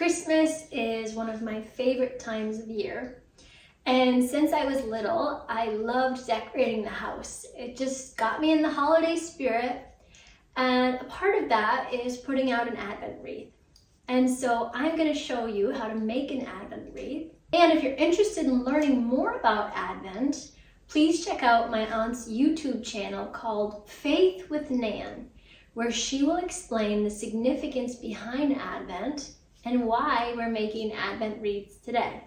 Christmas is one of my favorite times of year. And since I was little, I loved decorating the house. It just got me in the holiday spirit. And a part of that is putting out an Advent wreath. And so I'm going to show you how to make an Advent wreath. And if you're interested in learning more about Advent, please check out my aunt's YouTube channel called Faith with Nan, where she will explain the significance behind Advent and why we're making Advent wreaths today.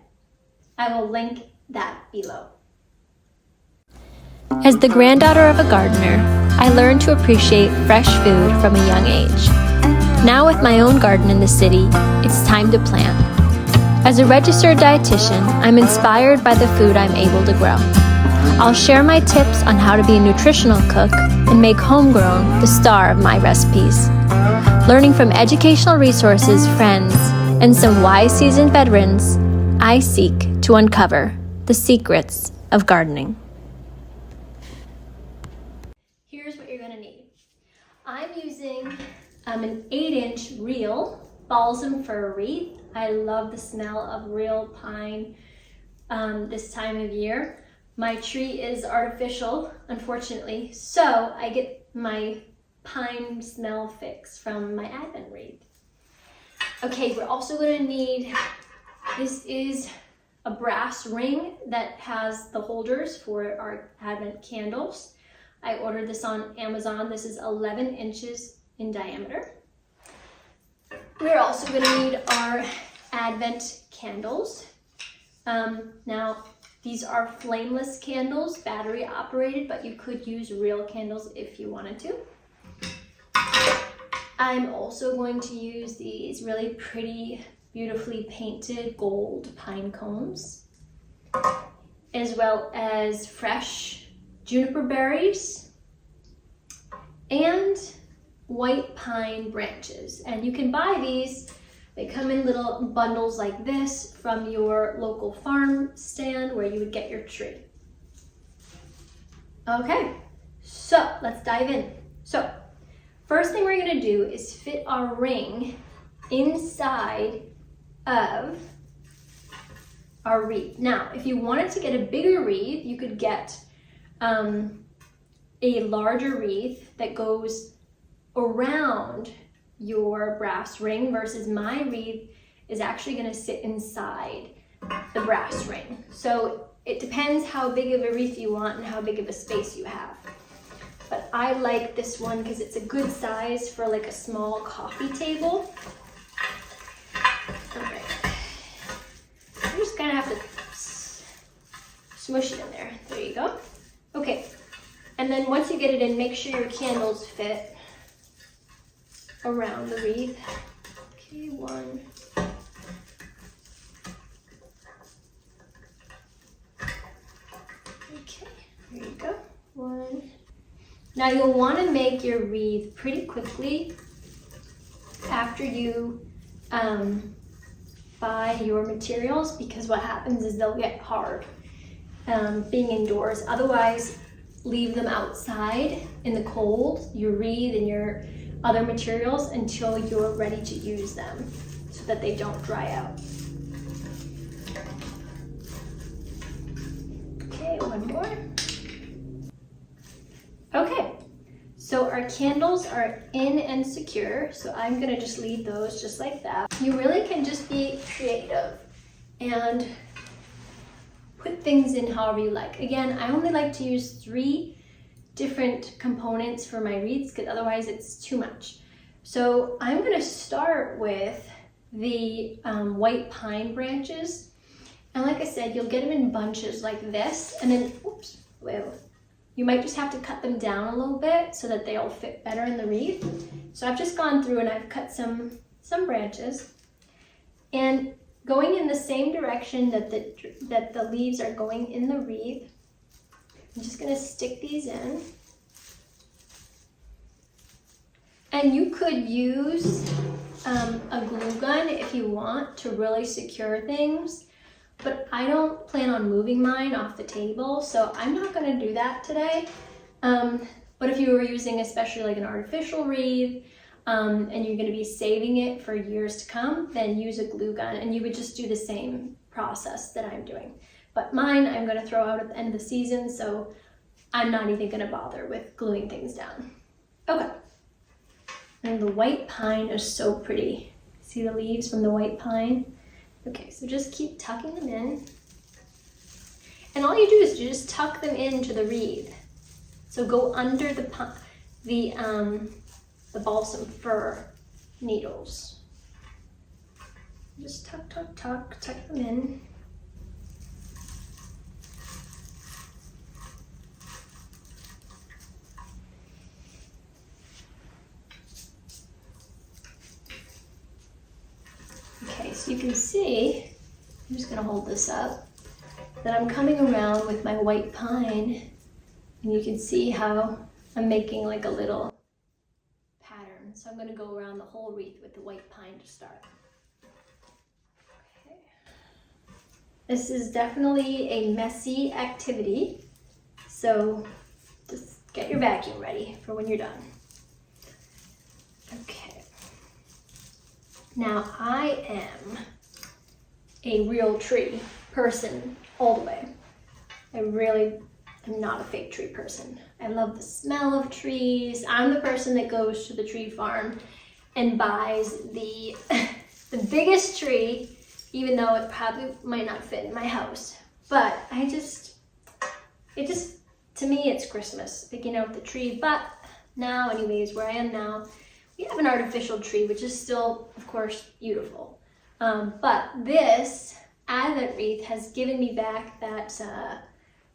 I will link that below. As the granddaughter of a gardener, I learned to appreciate fresh food from a young age. Now with my own garden in the city, it's time to plant. As a registered dietitian, I'm inspired by the food I'm able to grow. I'll share my tips on how to be a nutritional cook and make homegrown the star of my recipes. Learning from educational resources, friends, and some wise seasoned veterans, I seek to uncover the secrets of gardening. Here's what you're going to need. I'm using an 8-inch real Balsam Fir Wreath. I love the smell of real pine this time of year. My tree is artificial, unfortunately, so I get my pine smell fix from my Advent wreath. Okay, we're also going to need, this is a brass ring that has the holders for our Advent candles. I ordered this on Amazon. This is 11 inches in diameter. We're also going to need our Advent candles. Now, these are flameless candles, battery operated, but you could use real candles if you wanted to. I'm also going to use these really pretty, beautifully painted gold pine cones, as well as fresh juniper berries and white pine branches. And you can buy these. They come in little bundles like this from your local farm stand where you would get your tree. Okay, so let's dive in. So first thing we're going to do is fit our ring inside of our wreath. Now, if you wanted to get a bigger wreath, you could get a larger wreath that goes around your brass ring versus my wreath is actually going to sit inside the brass ring. So it depends how big of a wreath you want and how big of a space you have. But I like this one because it's a good size for like a small coffee table. All right. I'm just gonna have to smush it in there. There you go. Okay. And then once you get it in, make sure your candles fit around the wreath. Okay, one. Okay, there you go. One. Now you'll want to make your wreath pretty quickly after you buy your materials, because what happens is they'll get hard being indoors. Otherwise, leave them outside in the cold, your wreath and your other materials, until you're ready to use them so that they don't dry out. Okay, one more. Okay, so our candles are in and secure, so I'm gonna just leave those just like that. You really can just be creative and put things in however you like. Again, I only like to use 3 different components for my wreaths because otherwise it's too much. So I'm going to start with the white pine branches, and like I said, you'll get them in bunches like this, and then you might just have to cut them down a little bit so that they'll fit better in the wreath. So I've just gone through and I've cut some branches, and going in the same direction that the leaves are going in the wreath, I'm just going to stick these in. And you could use a glue gun if you want to really secure things, but I don't plan on moving mine off the table, so I'm not going to do that today. But if you were using especially like an artificial wreath, and you're going to be saving it for years to come, then use a glue gun and you would just do the same process that I'm doing. But mine I'm going to throw out at the end of the season, so I'm not even going to bother with gluing things down. Okay. And the white pine is so pretty. See the leaves from the white pine? Okay, so just keep tucking them in. And all you do is you just tuck them into the wreath. So go under the balsam fir needles. Just tuck, tuck, tuck, tuck them in. Okay, so you can see, I'm just gonna hold this up, that I'm coming around with my white pine, and you can see how I'm making like a little pattern. So I'm gonna go around the whole wreath with the white pine to start. Okay. This is definitely a messy activity, so just get your vacuum ready for when you're done. Okay. Now I am a real tree person all the way. I really am not a fake tree person. I love the smell of trees. I'm the person that goes to the tree farm and buys the biggest tree, even though it probably might not fit in my house. But to me, it's Christmas, picking out the tree. But now, anyways, where I am now, we have an artificial tree, which is still, of course, beautiful. But this Advent wreath has given me back that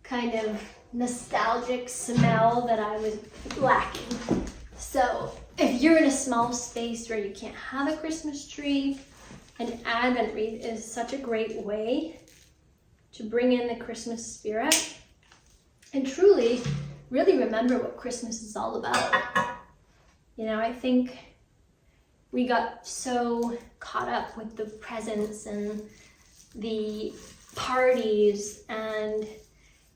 kind of nostalgic smell that I was lacking. So if you're in a small space where you can't have a Christmas tree, an Advent wreath is such a great way to bring in the Christmas spirit and truly really remember what Christmas is all about. You know, I think we got so caught up with the presents and the parties, and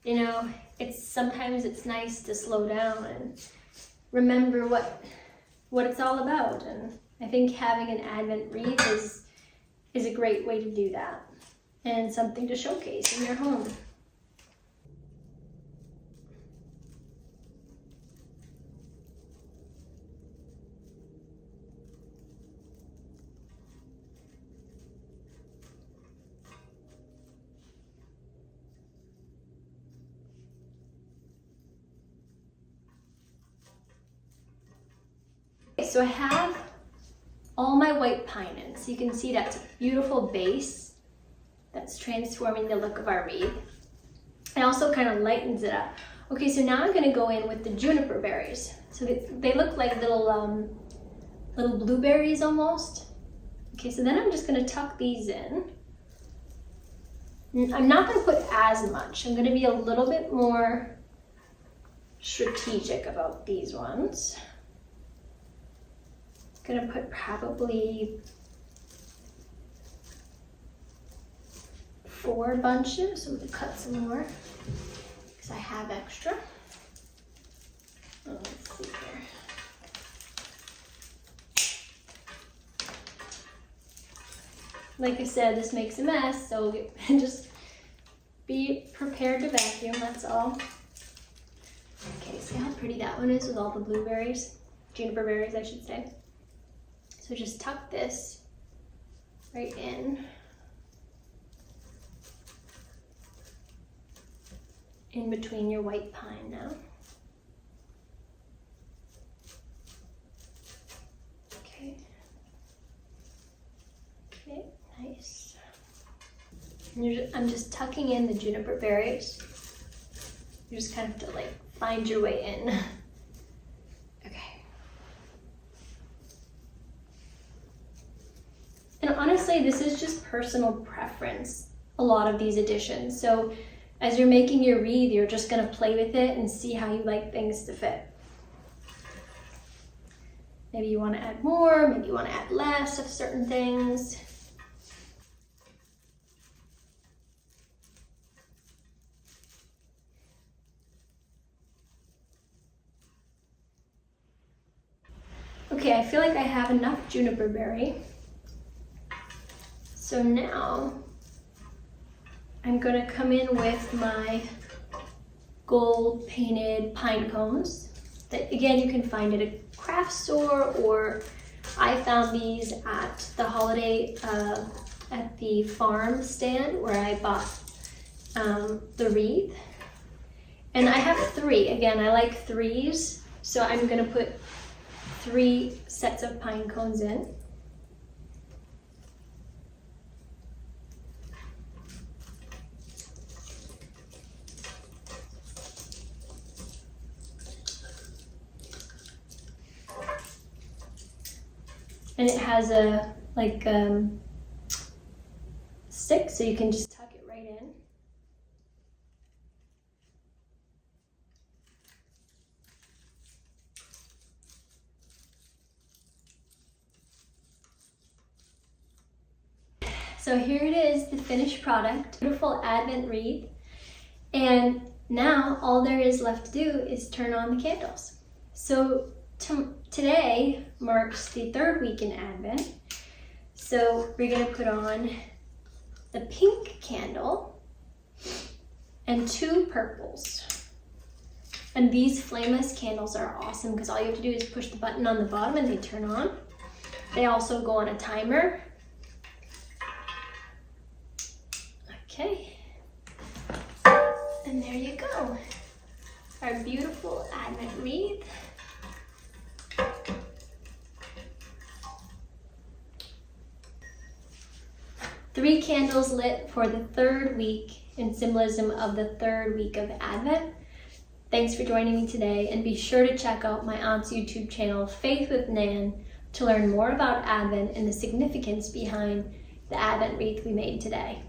you know, sometimes it's nice to slow down and remember what it's all about. And I think having an Advent wreath is a great way to do that, and something to showcase in your home. So I have all my white pine in, so you can see that's a beautiful base that's transforming the look of our wreath. It also kind of lightens it up. Okay, so now I'm going to go in with the juniper berries. So they look like little blueberries almost. Okay, so then I'm just going to tuck these in. I'm not going to put as much. I'm going to be a little bit more strategic about these ones. Gonna put probably 4 bunches. I'm gonna cut some more because I have extra. Let's see here. Like I said, this makes a mess, so just be prepared to vacuum, that's all. Okay, see how pretty that one is with all the blueberries? Juniper berries, I should say. So just tuck this right in between your white pine now. Okay. Okay, nice. And I'm just tucking in the juniper berries. You just kind of have to like find your way in. And honestly, this is just personal preference, a lot of these additions. So as you're making your wreath, you're just gonna play with it and see how you like things to fit. Maybe you wanna add more, maybe you wanna add less of certain things. Okay, I feel like I have enough juniper berry. So now I'm gonna come in with my gold painted pine cones that again you can find at a craft store, or I found these at the holiday at the farm stand where I bought the wreath. And I have 3. Again, I like 3s, so I'm gonna put 3 sets of pine cones in. And it has a stick, so you can just tuck it right in. So here it is, the finished product, beautiful Advent wreath. And now all there is left to do is turn on the candles. So today marks the 3rd week in Advent. So we're gonna put on the pink candle and 2 purples. And these flameless candles are awesome because all you have to do is push the button on the bottom and they turn on. They also go on a timer. Okay, and there you go, our beautiful Advent wreath. Three candles lit for the 3rd week in symbolism of the 3rd week of Advent. Thanks for joining me today, and be sure to check out my aunt's YouTube channel, Faith with Nan, to learn more about Advent and the significance behind the Advent wreath we made today.